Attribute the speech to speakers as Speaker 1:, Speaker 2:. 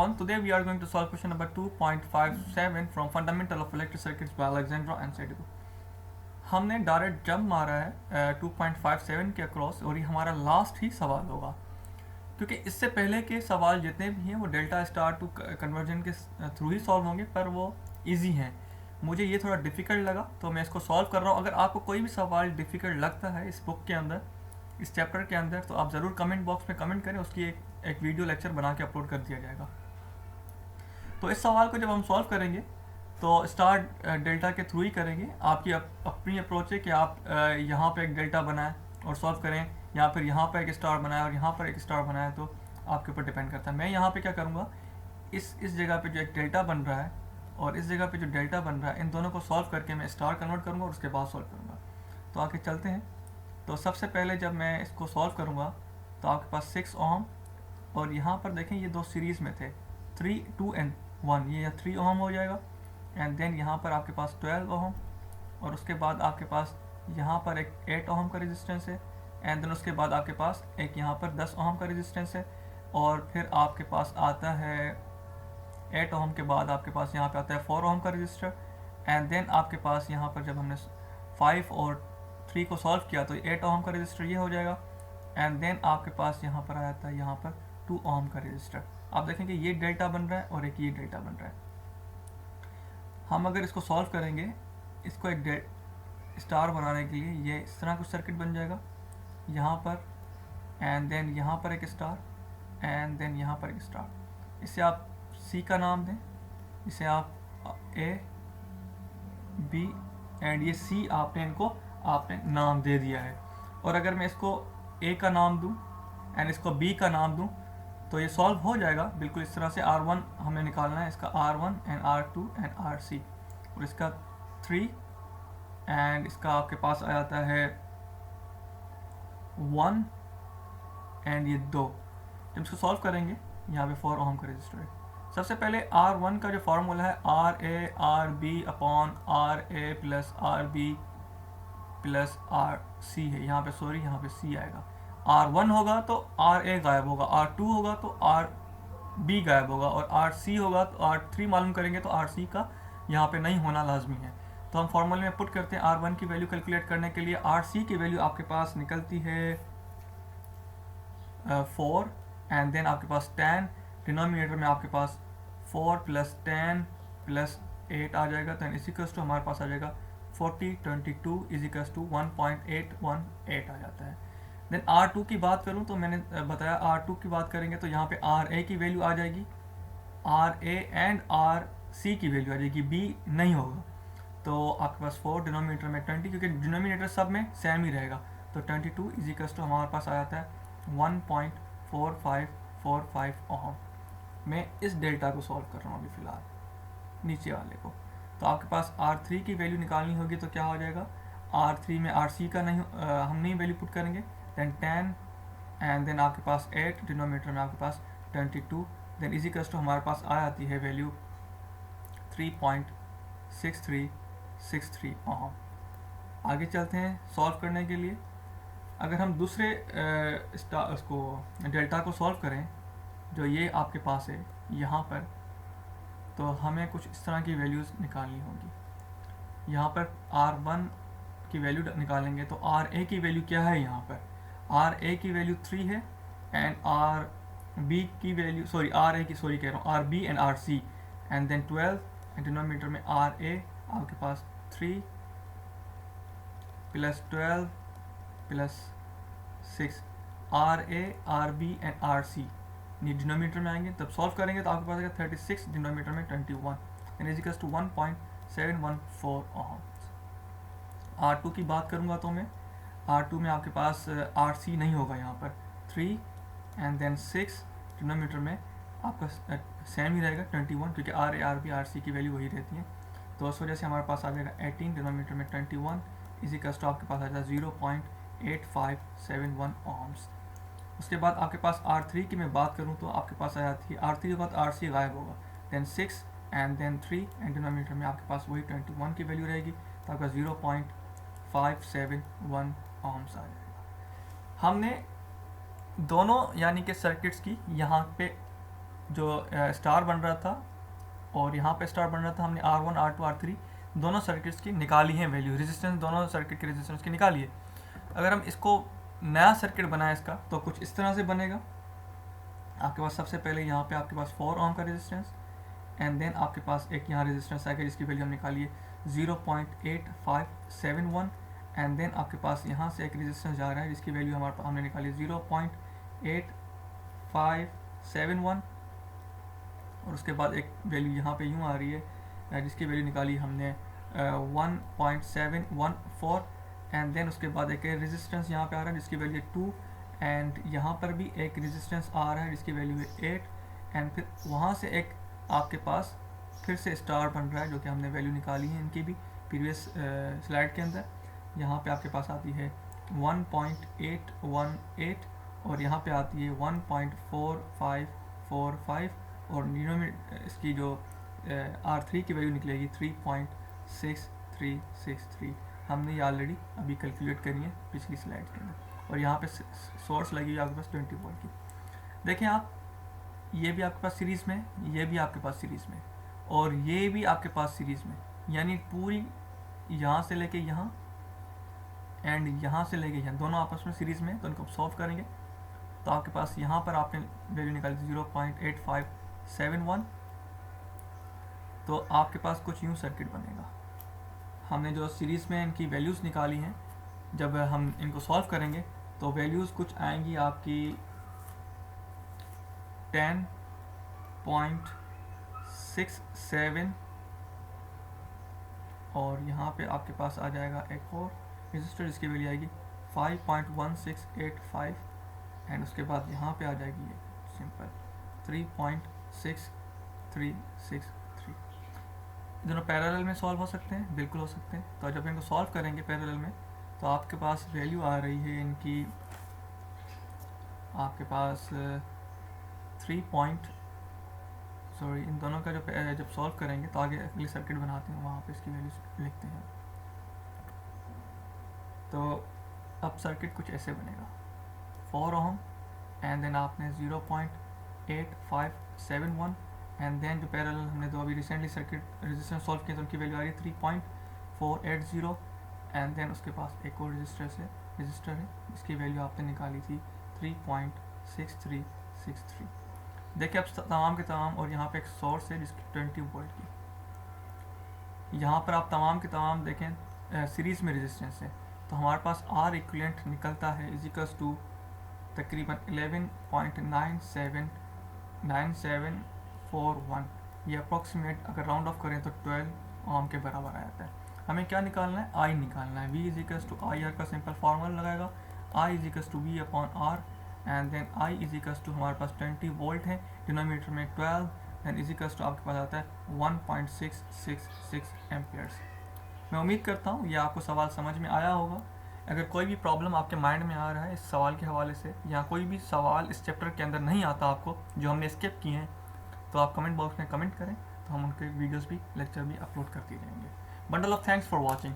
Speaker 1: everyone, today we are going to solve question number 2.57 from Fundamental of Electric Circuits by Alexandra and Sedigo. हमने direct jump मारा है 2.57 के across और ये हमारा लास्ट ही सवाल होगा, क्योंकि इससे पहले के सवाल जितने भी हैं वो डेल्टा स्टार टू कन्वर्जन के थ्रू ही सॉल्व होंगे, पर वो इजी हैं। मुझे ये थोड़ा डिफ़िकल्ट लगा तो मैं इसको सॉल्व कर रहा हूँ। अगर आपको कोई भी सवाल डिफ़िकल्ट लगता है इस बुक के अंदर, इस चैप्टर के अंदर, तो आप ज़रूर कमेंट बॉक्स में कमेंट करें, उसकी एक वीडियो लेक्चर बना के अपलोड कर दिया जाएगा। तो इस सवाल को जब हम सॉल्व करेंगे तो स्टार डेल्टा के थ्रू ही करेंगे। आपकी अपनी अप्रोच है कि आप यहाँ पे एक डेल्टा बनाएं और सॉल्व करें, या फिर यहाँ पर एक स्टार बनाए और यहाँ पर एक स्टार बनाए, तो आपके ऊपर डिपेंड करता है। मैं यहाँ पे क्या करूँगा, इस जगह पे जो एक डेल्टा बन रहा है और इस जगह पे जो डेल्टा बन रहा है, इन दोनों को सॉल्व करके मैं स्टार कन्वर्ट करूँगा और उसके बाद सॉल्व करूँगा। तो आगे चलते हैं। तो सबसे पहले जब मैं इसको सॉल्व करूँगा तो आपके पास 6 ओम, और यहाँ पर देखें ये दो सीरीज़ में थे 3, 2 and 1, ये 3 ओम हो जाएगा। एंड देन यहाँ पर आपके पास 12 ओम, और उसके बाद आपके पास यहाँ पर एक 8 ओम का रेजिस्टेंस है। एंड देन उसके बाद आपके पास एक यहाँ पर 10 ओम का रेजिस्टेंस है, और फिर आपके पास आता है 8 ओम के बाद आपके पास यहाँ पे आता है 4 ओम का रजिस्टर। एंड देन आपके पास यहाँ पर जब हमने 5 और 3 को सॉल्व किया तो 8 ओम का रजिस्टर ये हो जाएगा। एंड देन आपके पास यहाँ पर आया था यहाँ पर 2 ओम का रजिस्टर। आप देखेंगे ये डेल्टा बन रहा है और एक ये डेल्टा बन रहा है। हम अगर इसको सॉल्व करेंगे, इसको एक स्टार बनाने के लिए ये इस तरह कुछ सर्किट बन जाएगा यहाँ पर, एंड देन यहाँ पर एक स्टार, एंड देन यहाँ पर एक स्टार। इसे आप सी का नाम दें, इसे आप ए बी एंड ये सी आपने नाम दे दिया है। और अगर मैं इसको ए का नाम दूं एंड इसको बी का नाम दूं तो ये सॉल्व हो जाएगा बिल्कुल इस तरह से। R1 हमें निकालना है, इसका R1 and R2 and RC, और इसका 3 एंड इसका आपके पास आ जाता है 1 एंड ये 2। जब इसको सॉल्व करेंगे यहाँ पे 4 ओम का रजिस्टर है। सबसे पहले R1 का जो फार्मूला है RA upon RA plus RB plus RC है। यहाँ पे यहाँ पे C आएगा। R1 होगा तो RA गायब होगा, R2 होगा तो RB गायब होगा, और RC होगा तो R3 मालूम करेंगे तो RC का यहाँ पे नहीं होना लाजमी है। तो हम फार्मूले में पुट करते हैं R1 की वैल्यू कैलकुलेट करने के लिए। RC की वैल्यू आपके पास निकलती है 4, एंड देन आपके पास 10, डिनोमिनेटर में आपके पास 4 प्लस 10 प्लस 8 आ जाएगा। तो इसी टू हमारे पास आ जाएगा 40, 22 इज इक्वल्स टू 1.818 आ जाता है। देन R2 की बात करूं तो मैंने बताया R2 की बात करेंगे तो यहाँ पे RA की वैल्यू आ जाएगी, RA एंड RC की वैल्यू आ जाएगी, B नहीं होगा। तो आपके पास 4, डिनोमिनेटर में 20, क्योंकि डिनोमिनेटर सब में सेम ही रहेगा। तो 22 इज इक्वल्स टू हमारे पास आ जाता है 1.4545 ओम। मैं इस डेल्टा को सॉल्व कर रहा हूँ अभी फ़िलहाल, नीचे वाले को। तो आपके पास R3 की वैल्यू निकालनी होगी तो क्या हो जाएगा, R3 में RC का नहीं हम नहीं वैल्यू पुट करेंगे। देन 10 एंड देन आपके पास 8, डिनोमिनेटर में आपके पास 22, देन इज इक्वल्स टू हमारे पास आ जाती है वैल्यू 3.6363 ओम। आगे चलते हैं सॉल्व करने के लिए। अगर हम दूसरे उसको डेल्टा को सॉल्व करें जो ये आपके पास है यहाँ पर, तो हमें कुछ इस तरह की वैल्यूज़ निकालनी होगी। यहाँ पर R1 की वैल्यू निकालेंगे तो RA की वैल्यू क्या है, यहाँ पर RA की वैल्यू 3 है, एंड RB की value RB and RC, and then 12, and denominator में RA आपके पास 3 plus 12 plus 6, RA RB and RC denominator में आएंगे। तब सॉल्व करेंगे तो आपके पास आएगा 36, डिनोमीटर में 21, and is equals to 1.714 ohm. R2 की बात करूंगा तो मैं R2 में आपके पास RC नहीं होगा, यहाँ पर 3 एंड देन 6, डिनोमीटर में आपका सेम ही रहेगा 21, क्योंकि RA RB RC की वैल्यू वही रहती है। तो उस वजह से हमारे पास आ जाएगा 18, डिनोमीटर में 21 इज इक्वल्स टू आपके पास आ जाएगा 0.8571 ओम्स। उसके बाद आपके पास R3 की मैं बात करूं तो आपके पास आ जाती है R3 के बाद RC गायब होगा, then 6 and then 3, and denominator में आपके पास वही 21 की वैल्यू रहेगी, तो आपका 0.571 ओम्स आ जाएगा। हमने दोनों यानी कि सर्किट्स की यहाँ पे जो स्टार बन रहा था और यहाँ पे स्टार बन रहा था, हमने R1 R2 R3 दोनों सर्किट्स की निकाली है वैल्यू, रेजिस्टेंस दोनों सर्किट की रेजिस्टेंस की निकाली है। अगर हम इसको नया सर्किट बनाए इसका तो कुछ इस तरह से बनेगा। आपके पास सबसे पहले यहाँ पे आपके पास 4 ओम का रेजिस्टेंस एंड देन आपके पास एक यहाँ रेजिस्टेंस आएगा जिसकी वैल्यू हम निकाली है 0.8571 एंड देन आपके पास यहाँ से एक रेजिस्टेंस जा रहा है जिसकी वैल्यू हमने निकाली 0.8571 और उसके बाद एक वैल्यू यहाँ पे यूँ आ रही है जिसकी वैल्यू निकाली हमने 1.714 एंड देन उसके बाद एक रेजिस्टेंस यहाँ पे आ रहा है जिसकी वैल्यू है 2 एंड यहाँ पर भी एक रेजिस्टेंस आ रहा है जिसकी वैल्यू है 8 एंड फिर वहाँ से एक आपके पास फिर से स्टार बन रहा है जो कि हमने वैल्यू निकाली है इनकी भी प्रीवियस स्लाइड के अंदर। यहाँ पे आपके पास आती है 1.818 और यहाँ पे आती है 1.4545 और इसकी जो R3 की वैल्यू निकलेगी 3.6363। हमने ये ऑलरेडी अभी कैलकुलेट करी है पिछली स्लाइड के अंदर। और यहाँ पे सोर्स लगी हुई आपके पास 20 वोल्ट की। देखें आप, ये भी आपके पास सीरीज़ में, ये भी आपके पास सीरीज़ में और ये भी आपके पास सीरीज़ में, यानी पूरी यहाँ से लेके यहाँ एंड यहाँ से लेके यहाँ दोनों आपस में सीरीज़ में। तो इनको सॉल्व करेंगे तो आपके पास यहाँ पर आपने वैल्यू निकाली 0.8571 तो आपके पास कुछ यूँ सर्किट बनेगा। हमने जो सीरीज़ में इनकी वैल्यूज़ निकाली हैं, जब हम इनको सॉल्व करेंगे तो वैल्यूज़ कुछ आएंगी आपकी 10.67 और यहाँ पे आपके पास आ जाएगा एक और रजिस्टर जिसकी वैल्यू आएगी 5.1685 एंड उसके बाद यहाँ पे आ जाएगी ये सिंपल 3.6363। दोनों पैरेलल में सॉल्व हो सकते हैं, बिल्कुल हो सकते हैं। तो जब इनको सॉल्व करेंगे पैरेलल में तो आपके पास वैल्यू आ रही है इनकी, आपके पास इन दोनों का जब सॉल्व करेंगे तो आगे अगली सर्किट बनाते हैं, वहाँ पे इसकी वैल्यू लिखते हैं। तो अब सर्किट कुछ ऐसे बनेगा 4 ओम एंड देन आपने 0.8571 एंड देन जो पैरेलल हमने दो अभी रिसेंटली सर्किट रेजिस्टेंस सॉल्व किया तो उनकी वैल्यू आ रही है 3.480 एंड देन उसके पास एक और रजिस्टर है जिसकी वैल्यू आपने निकाली थी 3.6363। देखिए अब तमाम के तमाम, और यहाँ पे एक सोर्स है जिसकी 20 वोल्ट की, यहाँ पर आप तमाम के तमाम देखें सीरीज़ में रेजिस्टेंस है तो हमारे पास R इक्विवेलेंट निकलता है इजिकल्स टू तकरीबन 11.9741। ये अप्रॉक्सीमेट अगर राउंड ऑफ करें तो 12 ओम के बराबर आ जाता है। हमें क्या निकालना है? I निकालना है। V equals to I R का सिंपल फार्मूला लगाएगा, I equals to V upon R and then I equals to हमारे पास 20 वोल्ट है, डिनोमिनेटर में 12 एंड इजिकल्स टू आपके पास आता है 1.666 एम्पियर्स। मैं उम्मीद करता हूँ ये आपको सवाल समझ में आया होगा। अगर कोई भी प्रॉब्लम आपके माइंड में आ रहा है इस सवाल के हवाले से, या कोई भी सवाल इस चैप्टर के अंदर नहीं आता आपको जो हमने स्किप किए हैं, तो आप कमेंट बॉक्स में कमेंट करें तो हम उनके वीडियोस भी लेक्चर भी अपलोड करते रहेंगे। Bundle of thanks for watching.